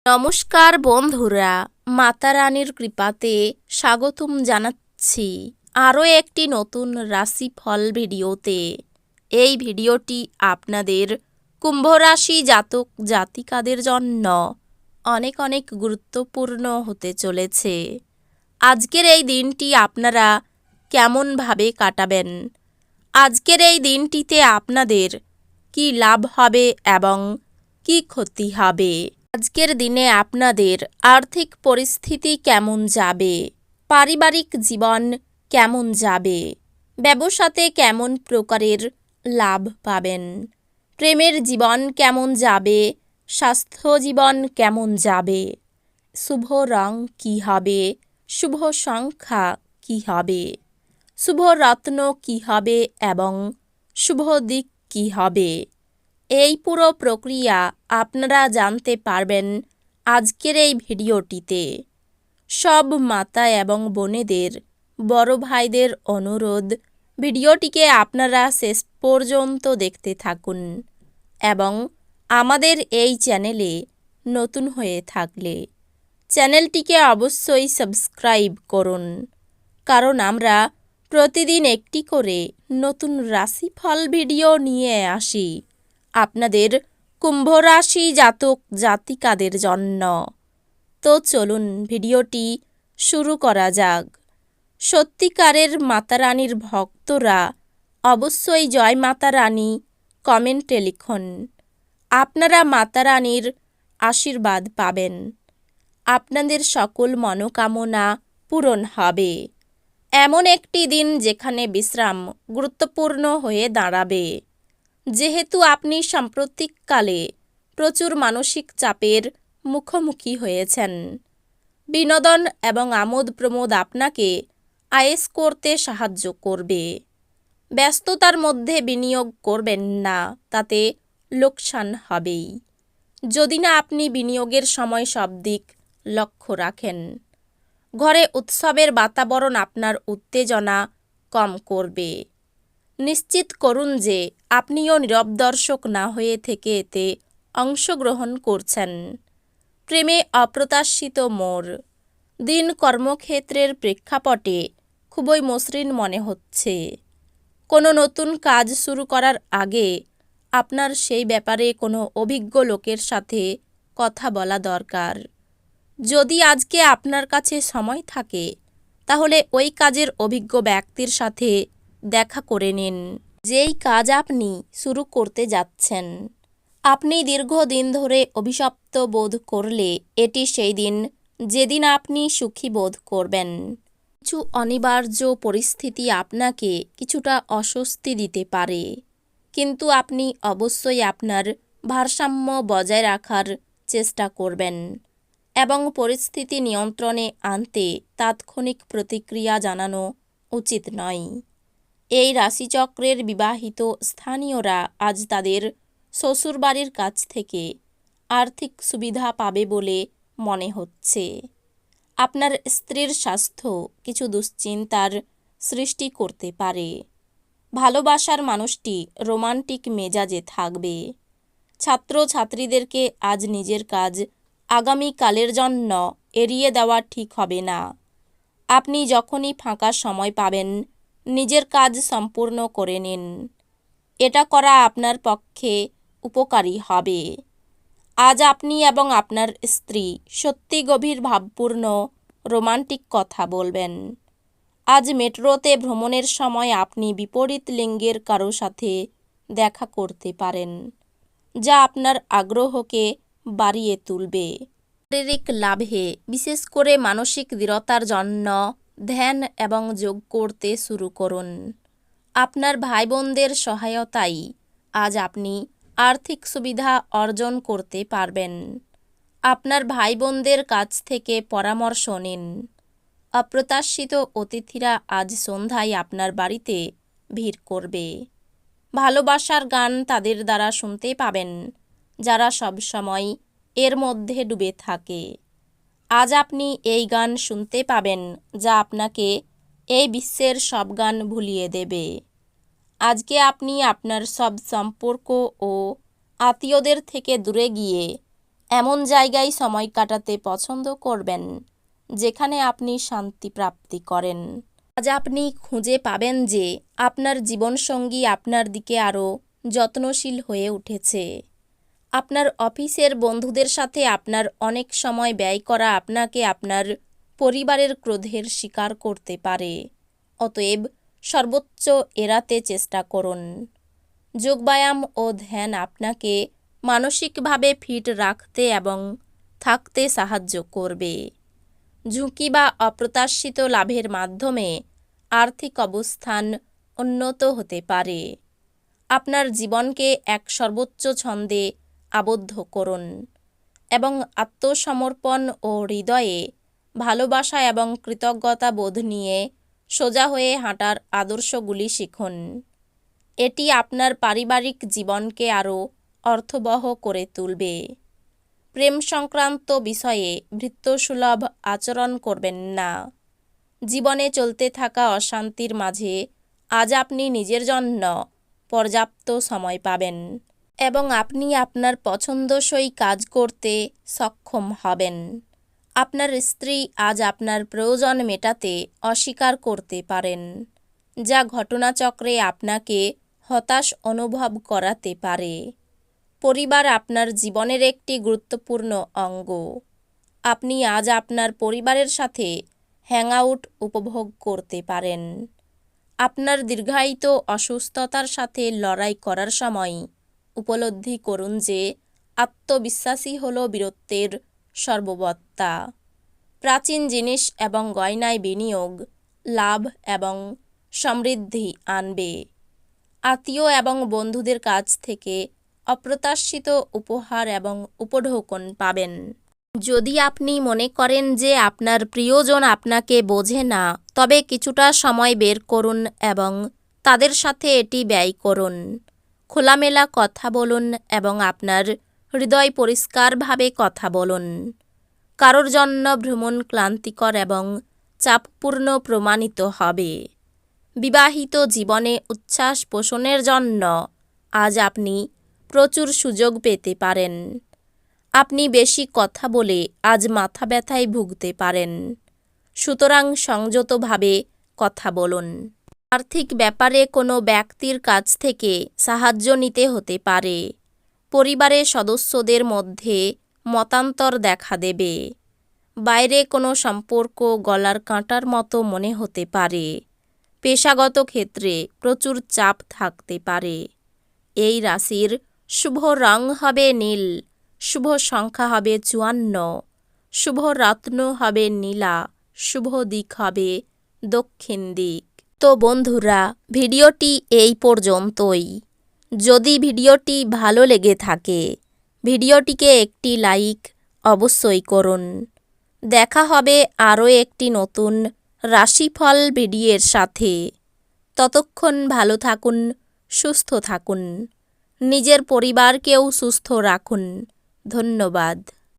নমস্কার বন্ধুরা, মাতা রানীর কৃপাতে স্বাগতম জানাচ্ছি আরও একটি নতুন রাশিফল ভিডিওতে। এই ভিডিওটি আপনাদের কুম্ভ রাশি জাতক জাতিকাদের জন্য অনেক অনেক গুরুত্বপূর্ণ হতে চলেছে। আজকের এই দিনটি আপনারা কেমনভাবে কাটাবেন, আজকের এই দিনটিতে আপনাদের কি লাভ হবে এবং কি ক্ষতি হবে, আজকের দিনে আপনাদের আর্থিক পরিস্থিতি কেমন যাবে, পারিবারিক জীবন কেমন যাবে, ব্যবসাতে কেমন প্রকারের লাভ পাবেন, প্রেমের জীবন কেমন যাবে, স্বাস্থ্য জীবন কেমন যাবে, শুভ রং কী হবে, শুভ সংখ্যা কী হবে, শুভ রত্ন কী হবে এবং শুভ দিক কী হবে, এই পুরো প্রক্রিয়া আপনারা জানতে পারবেন আজকের এই ভিডিওটিতে। সব মাতা এবং বোনেদের, বড় ভাইদের অনুরোধ, ভিডিওটিকে আপনারা শেষ পর্যন্ত দেখতে থাকুন এবং আমাদের এই চ্যানেলে নতুন হয়ে থাকলে চ্যানেলটিকে অবশ্যই সাবস্ক্রাইব করুন, কারণ আমরা প্রতিদিন একটি করে নতুন রাশিফল ভিডিও নিয়ে আসি আপনাদের কুম্ভ রাশি জাতক জাতিকাদের জন্য। তো চলুন ভিডিওটি শুরু করা যাক। সত্যিকারের মাতা রানীর ভক্তরা অবশ্যই জয় মাতা রানী কমেন্টে লিখুন। আপনারা মাতা রানীর আশীর্বাদ পাবেন, আপনাদের সকল মনোকামনা পূরণ হবে। এমন একটি দিন যেখানে বিশ্রাম গুরুত্বপূর্ণ হয়ে দাঁড়াবে, যেহেতু আপনি সাম্প্রতিককালে প্রচুর মানসিক চাপের মুখোমুখি হয়েছেন। বিনোদন এবং আমোদ প্রমোদ আপনাকে আয়েশ করতে সাহায্য করবে। ব্যস্ততার মধ্যে বিনিয়োগ করবেন না, তাতে লোকসান হবেই। যদি না আপনি বিনিয়োগের সময় সব দিক লক্ষ্য রাখেন। ঘরে উৎসবের বাতাবরণ আপনার উত্তেজনা কম করবে। নিশ্চিত করুন যে আপনিও নীরব দর্শক না হয়ে থেকে এতে অংশগ্রহণ করছেন। প্রেমে অপ্রত্যাশিত মোড়। দিন কর্মক্ষেত্রের প্রেক্ষাপটে খুবই মসৃণ মনে হচ্ছে। কোনো নতুন কাজ শুরু করার আগে আপনার সেই ব্যাপারে কোনো অভিজ্ঞ লোকের সাথে কথা বলা দরকার। যদি আজকে আপনার কাছে সময় থাকে, তাহলে ওই কাজের অভিজ্ঞ ব্যক্তির সাথে দেখা করে নিন। যেই কাজ আপনি শুরু করতে যাচ্ছেন, আপনি দীর্ঘদিন ধরে অভিশপ্ত বোধ করলে এটি সেই দিন যেদিন আপনি সুখী বোধ করবেন। কিছু অনিবার্য পরিস্থিতি আপনাকে কিছুটা অস্বস্তি দিতে পারে, কিন্তু আপনি অবশ্যই আপনার ভারসাম্য বজায় রাখার চেষ্টা করবেন এবং পরিস্থিতি নিয়ন্ত্রণে আনতে তাৎক্ষণিক প্রতিক্রিয়া জানানো উচিত নয়। এই রাশিচক্রের বিবাহিত স্থানীয়রা আজ তাদের শ্বশুরবাড়ির কাছ থেকে আর্থিক সুবিধা পাবে বলে মনে হচ্ছে। আপনার স্ত্রীর স্বাস্থ্য কিছু দুশ্চিন্তার সৃষ্টি করতে পারে। ভালোবাসার মানুষটি রোমান্টিক মেজাজে থাকবে। ছাত্রছাত্রীদেরকে আজ নিজের কাজ আগামীকালের জন্য এড়িয়ে দেওয়া ঠিক হবে না। আপনি যখনই ফাঁকা সময় পাবেন, নিজের কাজ সম্পূর্ণ করে নিন। এটা করা আপনার পক্ষে উপকারী হবে। আজ আপনি এবং আপনার স্ত্রী সত্যি গভীর ভাবপূর্ণ রোমান্টিক কথা বলবেন। আজ মেট্রোতে ভ্রমণের সময় আপনি বিপরীত লিঙ্গের কারো সাথে দেখা করতে পারেন, যা আপনার আগ্রহকে বাড়িয়ে তুলবে। শারীরিক লাভে, বিশেষ করে মানসিক দৃঢ়তার জন্য ধ্যান এবং যোগ করতে শুরু করুন। আপনার ভাই বোনদের সহায়তায় আজ আপনি আর্থিক সুবিধা অর্জন করতে পারবেন। আপনার ভাই বোনদের কাছ থেকে পরামর্শ নিন। অপ্রত্যাশিত অতিথিরা আজ সন্ধ্যায় আপনার বাড়িতে ভিড় করবে। ভালোবাসার গান তাদের দ্বারা শুনতে পাবেন, যারা সবসময় এর মধ্যে ডুবে থাকে। আজ আপনি এই গান শুনতে পাবেন, যা আপনাকে এই বিশ্বের সব গান ভুলিয়ে দেবে। আজকে আপনি আপনার সব সম্পর্ক ও আত্মীয়দের থেকে দূরে গিয়ে এমন জায়গায় সময় কাটাতে পছন্দ করবেন যেখানে আপনি শান্তি প্রাপ্তি করেন। আজ আপনি খুঁজে পাবেন যে আপনার জীবনসঙ্গী আপনার দিকে আরও যত্নশীল হয়ে উঠেছে। আপনার অফিসের বন্ধুদের সাথে আপনার অনেক সময় ব্যয় করা আপনাকে আপনার পরিবারের ক্রোধের শিকার করতে পারে। অতএব সর্বোচ্চ এড়াতে চেষ্টা করুন। যোগব্যায়াম ও ধ্যান আপনাকে মানসিকভাবে ফিট রাখতে এবং থাকতে সাহায্য করবে। ঝুঁকি বা অপ্রত্যাশিত লাভের মাধ্যমে আর্থিক অবস্থান উন্নত হতে পারে। আপনার জীবনকে এক সর্বোচ্চ ছন্দে আবদ্ধ করুন এবং আত্মসমর্পণ ও হৃদয়ে ভালোবাসা এবং কৃতজ্ঞতা বোধ নিয়ে সোজা হয়ে হাঁটার আদর্শগুলি শিখুন। এটি আপনার পারিবারিক জীবনকে আরও অর্থবহ করে তুলবে। প্রেম সংক্রান্ত বিষয়ে ভৃত্যসুলভ আচরণ করবেন না। জীবনে চলতে থাকা অশান্তির মাঝে আজ আপনি নিজের জন্য পর্যাপ্ত সময় পাবেন এবং আপনি আপনার পছন্দসই কাজ করতে সক্ষম হবেন। আপনার স্ত্রী আজ আপনার প্রয়োজন মেটাতে অস্বীকার করতে পারেন, যা ঘটনাচক্রে আপনাকে হতাশ অনুভব করাতে পারে। পরিবার আপনার জীবনের একটি গুরুত্বপূর্ণ অঙ্গ। আপনি আজ আপনার পরিবারের সাথে হ্যাংআউট উপভোগ করতে পারেন। আপনার দীর্ঘায়িত অসুস্থতার সাথে লড়াই করার সময় উপলব্ধি করুন যে আত্মবিশ্বাসী হল বীরত্বের সর্ববত্তা। প্রাচীন জিনিস এবং গয়নায় বিনিয়োগ লাভ এবং সমৃদ্ধি আনবে। আত্মীয় এবং বন্ধুদের কাছ থেকে অপ্রত্যাশিত উপহার এবং উপঢৌকন পাবেন। যদি আপনি মনে করেন যে আপনার প্রিয়জন আপনাকে বোঝে না, তবে কিছুটা সময় বের করুন এবং তাদের সাথে এটি ব্যয় করুন। খোলামেলা কথা বলুন এবং আপনার হৃদয় পরিষ্কারভাবে কথা বলুন। কারোর জন্য ভ্রমণ ক্লান্তিকর এবং চাপপূর্ণ প্রমাণিত হবে। বিবাহিত জীবনে উচ্ছ্বাস পোষণের জন্য আজ আপনি প্রচুর সুযোগ পেতে পারেন। আপনি বেশি কথা বলে আজ মাথা ব্যথায় ভুগতে পারেন, সুতরাং সংযতভাবে কথা বলুন। আর্থিক ব্যাপারে কোনো ব্যক্তির কাছ থেকে সাহায্য নিতে হতে পারে। পরিবারের সদস্যদের মধ্যে মতান্তর দেখা দেবে। বাইরে কোনো সম্পর্ক গলার কাঁটার মতো মনে হতে পারে। পেশাগত ক্ষেত্রে প্রচুর চাপ থাকতে পারে। এই রাশির শুভ রং হবে নীল, শুভ সংখ্যা হবে 54, শুভ রত্ন হবে নীলা, শুভ দিক হবে দক্ষিণ দিক। তো বন্ধুরা, ভিডিওটি এই পর্যন্তই। যদি ভিডিওটি ভালো লেগে থাকে ভিডিওটিকে একটি লাইক অবশ্যই করুন। দেখা হবে আরও একটি নতুন রাশিফল ভিডিওর সাথে। ততক্ষণ ভালো থাকুন, সুস্থ থাকুন, নিজের পরিবারকেও সুস্থ রাখুন। ধন্যবাদ।